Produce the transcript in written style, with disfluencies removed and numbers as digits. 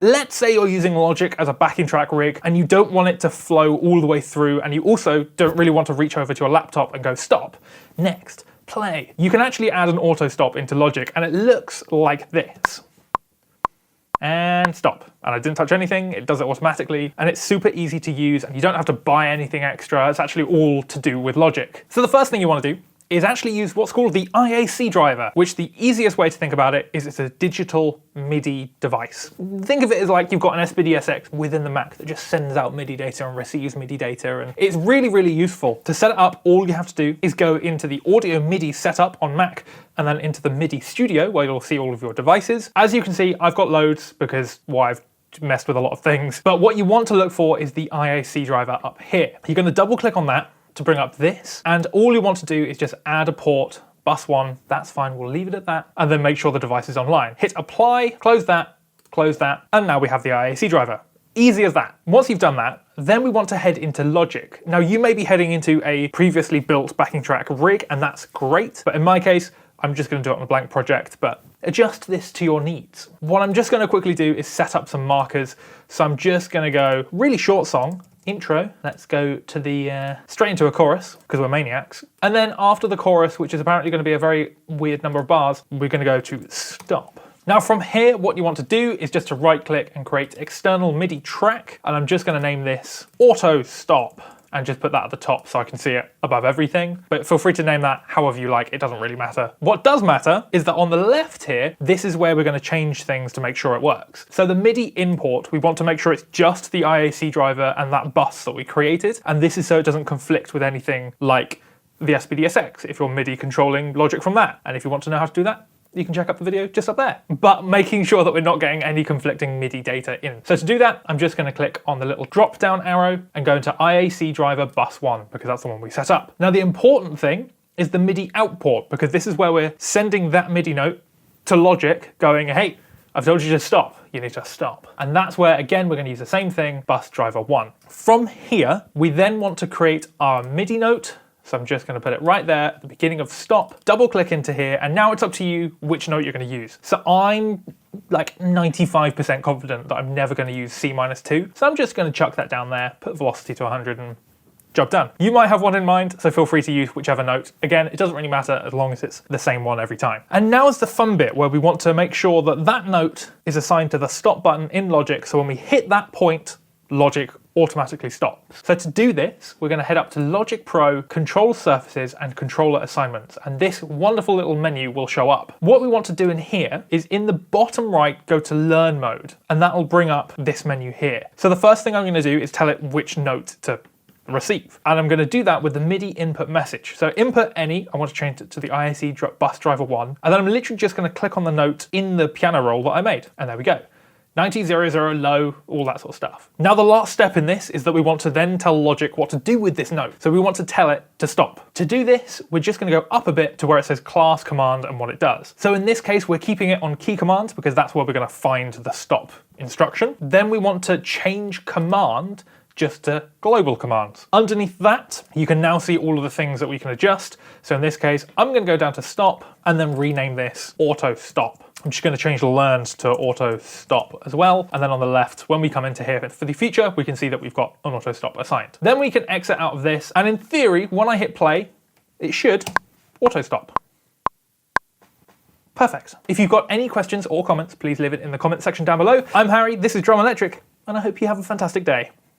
Let's say you're using Logic as a backing track rig and you don't want it to flow all the way through, and you also don't really want to reach over to your laptop and go stop, next, play. You can actually add an auto stop into Logic and it looks like this. And stop. And I didn't touch anything, it does it automatically, and it's super easy to use and you don't have to buy anything extra. It's actually all to do with Logic. So the first thing you want to do is actually use what's called the IAC driver, which the easiest way to think about it is it's a digital MIDI device. Think of it as like you've got an SPDSX within the Mac that just sends out MIDI data and receives MIDI data, and it's really, really useful. To set it up, all you have to do is go into the audio MIDI setup on Mac and then into the MIDI studio where you'll see all of your devices. As you can see, I've got loads because, well, I've messed with a lot of things, but what you want to look for is the IAC driver up here. You're going to double click on that to bring up this, and all you want to do is just add a port, bus 1, that's fine, we'll leave it at that, and then make sure the device is online. Hit apply, close that, and now we have the IAC driver. Easy as that. Once you've done that, then we want to head into Logic. Now you may be heading into a previously built backing track rig, and that's great, but in my case, I'm just going to do it on a blank project, but adjust this to your needs. What I'm just going to quickly do is set up some markers, so I'm just going to go really short song, intro, let's go to the straight into a chorus because we're maniacs, and then after the chorus, which is apparently going to be a very weird number of bars, we're going to go to stop. Now from here, what you want to do is just to right click and create external MIDI track, and I'm just going to name this AutoStop and just put that at the top so I can see it above everything. But feel free to name that however you like, it doesn't really matter. What does matter is that on the left here, this is where we're going to change things to make sure it works. So the MIDI import, we want to make sure it's just the IAC driver and that bus that we created. And this is so it doesn't conflict with anything like the SPDSX if you're MIDI controlling Logic from that. And if you want to know how to do that, you can check out the video just up there. But making sure that we're not getting any conflicting MIDI data in. So to do that, I'm just going to click on the little drop down arrow and go into IAC driver bus 1 because that's the one we set up. Now the important thing is the MIDI out port, because this is where we're sending that MIDI note to Logic going, hey, I've told you to stop, you need to stop. And that's where, again, we're going to use the same thing, bus driver 1. From here, we then want to create our MIDI note. So I'm just going to put it right there at the beginning of stop, double click into here, and now it's up to you which note you're going to use. So I'm like 95% confident that I'm never going to use C-2. So I'm just going to chuck that down there, put velocity to 100 and job done. You might have one in mind, so feel free to use whichever note. Again, it doesn't really matter as long as it's the same one every time. And now is the fun bit where we want to make sure that that note is assigned to the stop button in Logic. So when we hit that point, Logic automatically stops. So to do this, we're going to head up to Logic Pro, Control Surfaces and Controller Assignments, and this wonderful little menu will show up. What we want to do in here is in the bottom right, go to Learn Mode, and that will bring up this menu here. So the first thing I'm going to do is tell it which note to receive, and I'm going to do that with the MIDI input message. So input any, I want to change it to the IAC bus driver 1, and then I'm literally just going to click on the note in the piano roll that I made, and there we go. 9000 low, all that sort of stuff. Now the last step in this is that we want to then tell Logic what to do with this note. So we want to tell it to stop. To do this, we're just going to go up a bit to where it says class command and what it does. So in this case, we're keeping it on key command because that's where we're going to find the stop instruction. Then we want to change command just to global commands. Underneath that, you can now see all of the things that we can adjust. So in this case, I'm going to go down to stop and then rename this auto stop. I'm just going to change the learns to auto stop as well. And then on the left, when we come into here for the feature, we can see that we've got an auto stop assigned. Then we can exit out of this. And in theory, when I hit play, it should auto stop. Perfect. If you've got any questions or comments, please leave it in the comment section down below. I'm Harry, this is Drum Electric, and I hope you have a fantastic day.